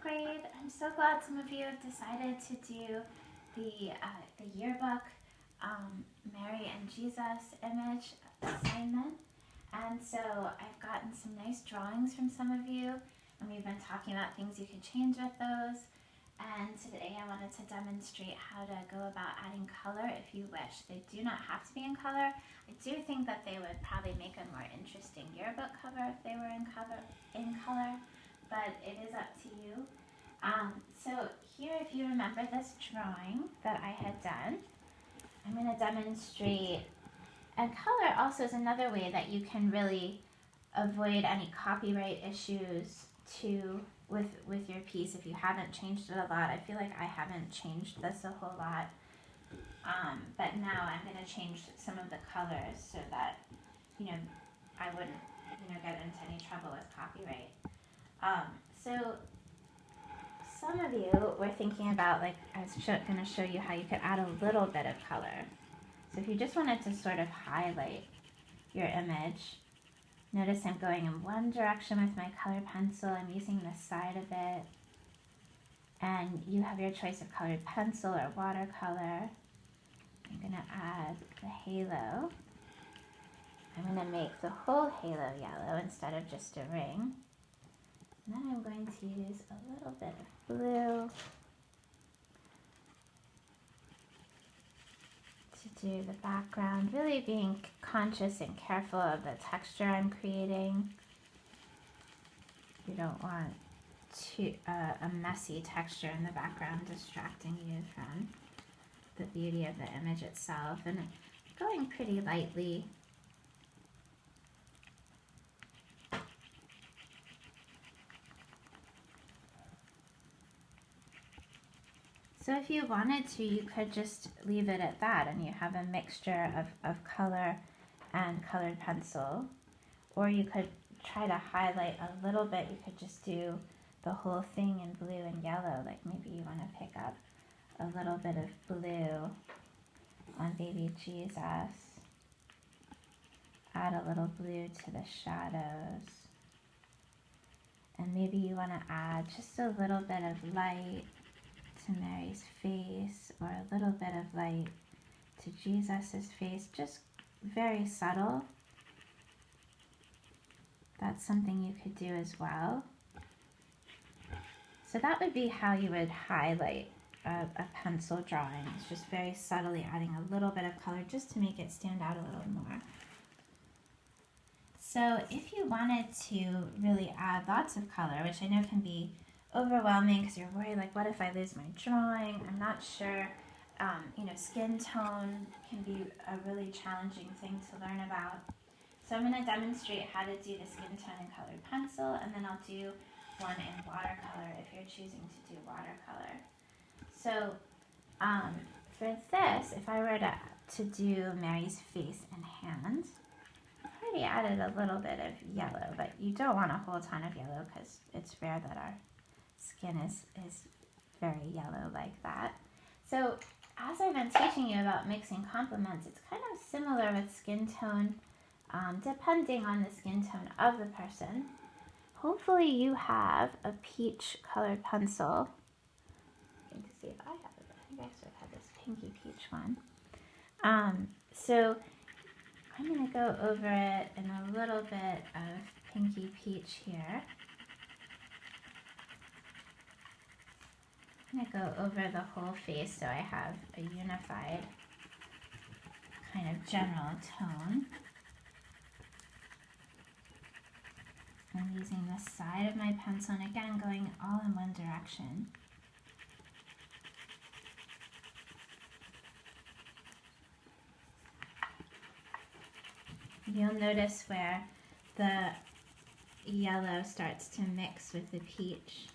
grade. I'm so glad some of you have decided to do the yearbook Mary and Jesus image assignment. And so I've gotten some nice drawings from some of you, and we've been talking about things you can change with those. And today I wanted to demonstrate how to go about adding color if you wish. They do not have to be in color. I do think that they would probably make a more interesting yearbook cover if they were in color, but it is up to you. So here, if you remember this drawing that I had done, I'm going to demonstrate, and color also is another way that you can really avoid any copyright issues too with your piece if you haven't changed it a lot. I feel like I haven't changed this a whole lot, but now I'm going to change some of the colors so that I wouldn't get into any trouble with copyright. So some of you were thinking about, like, I was going to show you how you could add a little bit of color. So if you just wanted to sort of highlight your image, notice I'm going in one direction with my colored pencil. I'm using the side of it. And you have your choice of colored pencil or watercolor. I'm going to add the halo. I'm going to make the whole halo yellow instead of just a ring. And then I'm going to use a little bit of blue to do the background, really being conscious and careful of the texture I'm creating. You don't want a messy texture in the background distracting you from the beauty of the image itself. And going pretty lightly. So if you wanted to, you could just leave it at that and you have a mixture of color and colored pencil. Or you could try to highlight a little bit. You could just do the whole thing in blue and yellow. Like maybe you want to pick up a little bit of blue on baby Jesus. Add a little blue to the shadows. And maybe you want to add just a little bit of light to Mary's face, or a little bit of light to Jesus's face, just very subtle. That's something you could do as well. So that would be how you would highlight a pencil drawing. It's just very subtly adding a little bit of color just to make it stand out a little more. So if you wanted to really add lots of color, which I know can be overwhelming because you're worried, like, what if I lose my drawing? I'm not sure. Skin tone can be a really challenging thing to learn about. So I'm going to demonstrate how to do the skin tone in colored pencil, and then I'll do one in watercolor if you're choosing to do watercolor. So for this, if I were to do Mary's face and hands, I've already added a little bit of yellow, but you don't want a whole ton of yellow because it's rare that our skin is very yellow like that. So as I've been teaching you about mixing complements, it's kind of similar with skin tone, depending on the skin tone of the person. Hopefully you have a peach colored pencil. I'm going to see if I have it. I think I sort of have this pinky peach one. So I'm going to go over it in a little bit of pinky peach here. I'm going to go over the whole face so I have a unified kind of general tone. I'm using the side of my pencil and again going all in one direction. You'll notice where the yellow starts to mix with the peach.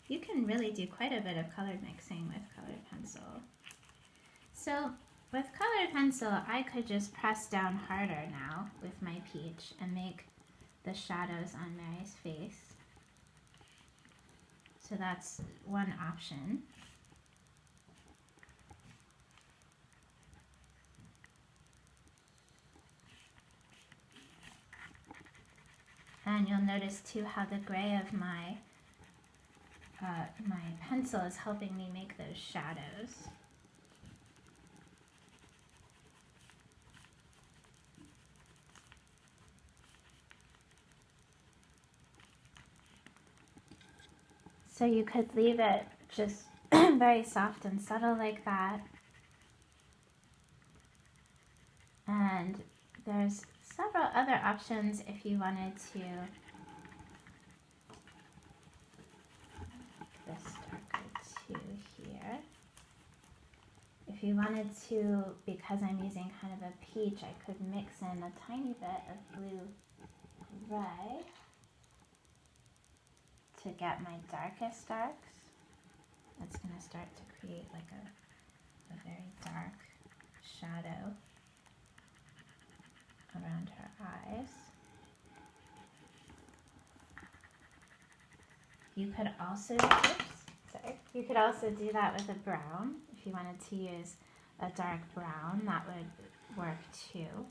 You can really do quite a bit of color mixing with colored pencil. So with colored pencil, I could just press down harder now with my peach and make the shadows on Mary's face. So that's one option. And you'll notice too how the gray of my my pencil is helping me make those shadows. So you could leave it just very soft and subtle like that. And there's several other options if you wanted to. This darker too here. If you wanted to, because I'm using kind of a peach, I could mix in a tiny bit of blue-gray to get my darkest darks. It's going to start to create like a very dark shadow around her eyes. You could also, you could also do that with a brown. If you wanted to use a dark brown, that would work too.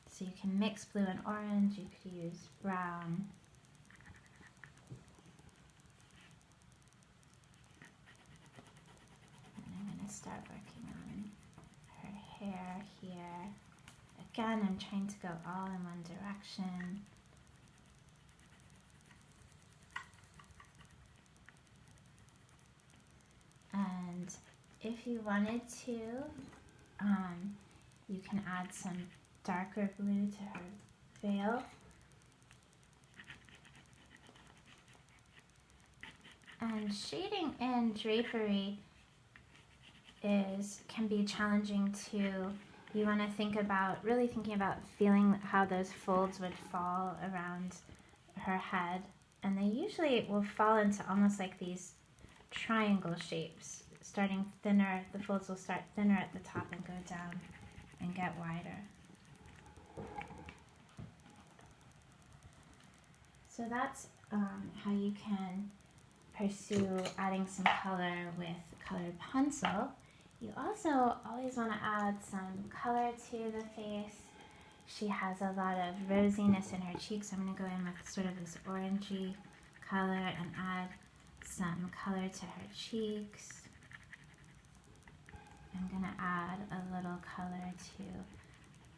So you can mix blue and orange, you could use brown. And I'm going to start working on her hair here. Again, I'm trying to go all in one direction. And if you wanted to, you can add some darker blue to her veil. And shading in drapery can be challenging too. You want to think about, really thinking about feeling how those folds would fall around her head. And they usually will fall into almost like these triangle shapes, starting thinner. The folds will start thinner at the top and go down and get wider. So that's how you can pursue adding some color with colored pencil. You also always want to add some color to the face. She has a lot of rosiness in her cheeks. I'm going to go in with sort of this orangey color and add some color to her cheeks. I'm going to add a little color to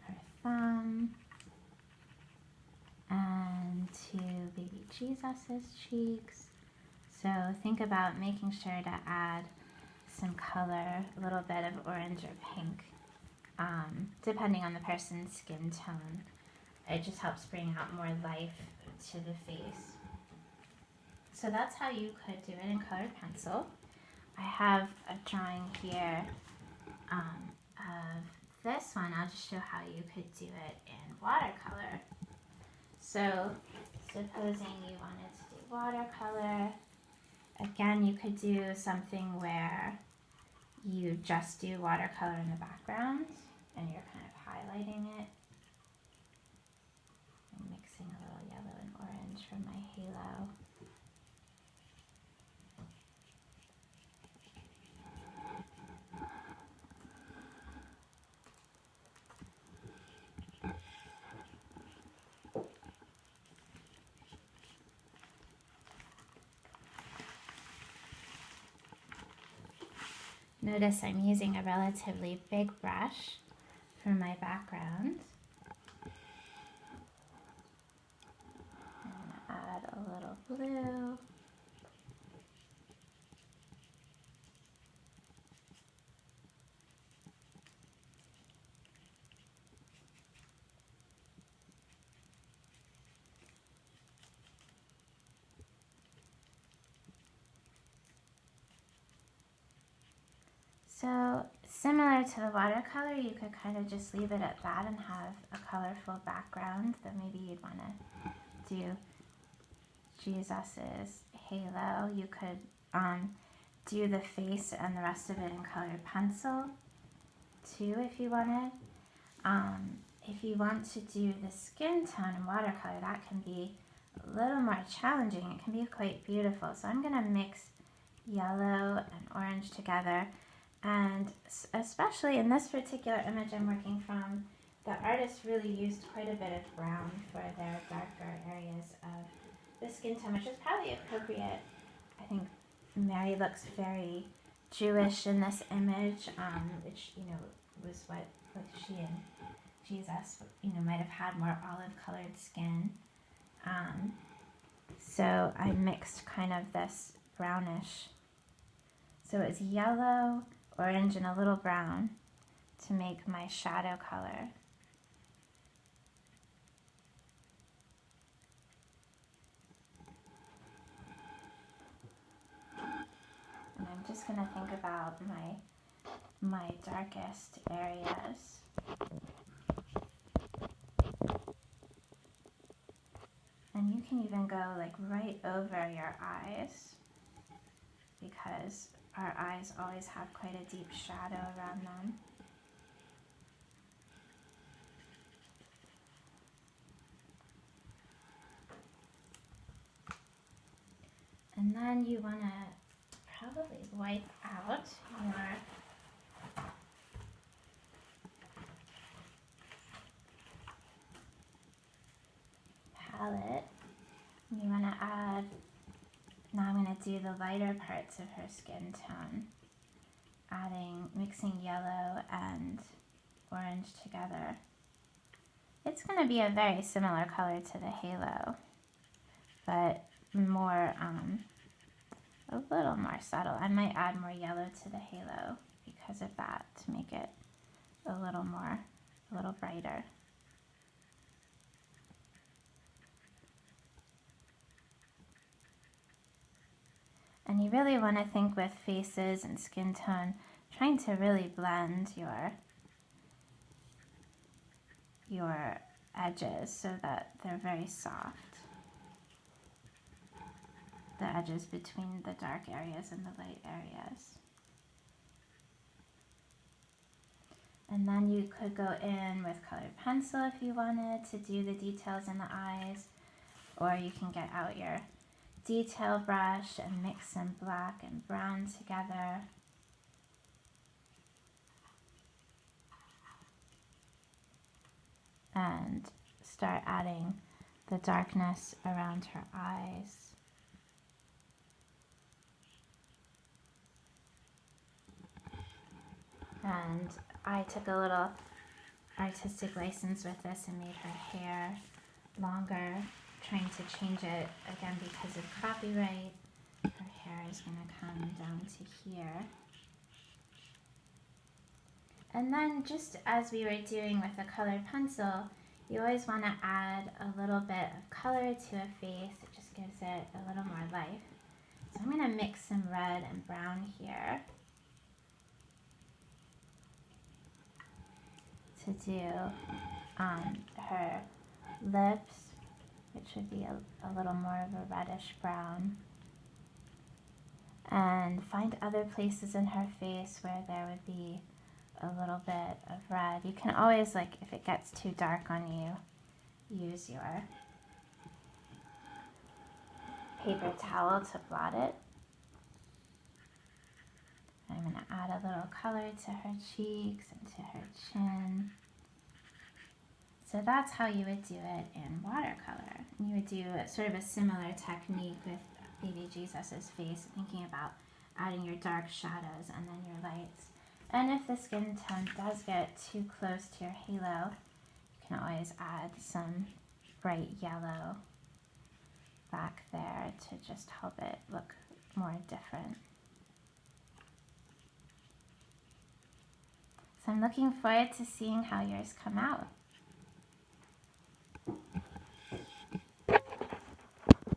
her thumb and to baby Jesus' cheeks. So think about making sure to add some color, a little bit of orange or pink, depending on the person's skin tone. It just helps bring out more life to the face. So that's how you could do it in colored pencil. I have a drawing here of this one. I'll just show how you could do it in watercolor. So supposing you wanted to do watercolor, again, you could do something where you just do watercolor in the background and you're kind of highlighting it. I'm mixing a little yellow and orange for my halo. Notice I'm using a relatively big brush for my background. I'm going to add a little blue. So similar to the watercolor, you could kind of just leave it at that and have a colorful background. Then maybe you'd want to do Jesus's halo. You could do the face and the rest of it in colored pencil too if you wanted. If you want to do the skin tone in watercolor, that can be a little more challenging. It can be quite beautiful. So I'm going to mix yellow and orange together. And especially in this particular image I'm working from, the artist really used quite a bit of brown for their darker areas of the the skin tone, which is probably appropriate. I think Mary looks very Jewish in this image, which, was what she and Jesus, might have had more olive-colored skin. So I mixed kind of this brownish. So it's yellow, orange, and a little brown to make my shadow color. And I'm just going to think about my darkest areas. And you can even go like right over your eyes, because our eyes always have quite a deep shadow around them. And then you want to probably wipe out your palette. You want to add, now I'm going to do the lighter parts of her skin tone, mixing yellow and orange together. It's going to be a very similar color to the halo, but more, a little more subtle. I might add more yellow to the halo because of that to make it a little brighter. And you really want to think with faces and skin tone, trying to really blend your edges so that they're very soft. The edges between the dark areas and the light areas. And then you could go in with colored pencil if you wanted to do the details in the eyes, or you can get out your detail brush and mix some black and brown together. And start adding the darkness around her eyes. And I took a little artistic license with this and made her hair longer, trying to change it again because of copyright. Her hair is going to come down to here. And then just as we were doing with the colored pencil, you always want to add a little bit of color to a face. It just gives it a little more life. So I'm going to mix some red and brown here to do her lips, which would be a little more of a reddish brown. And find other places in her face where there would be a little bit of red. You can always, like, if it gets too dark on you, use your paper towel to blot it. I'm going to add a little color to her cheeks and to her chin. So that's how you would do it in watercolor. You would do sort of a similar technique with baby Jesus's face, thinking about adding your dark shadows and then your lights. And if the skin tone does get too close to your halo, you can always add some bright yellow back there to just help it look more different. So I'm looking forward to seeing how yours come out.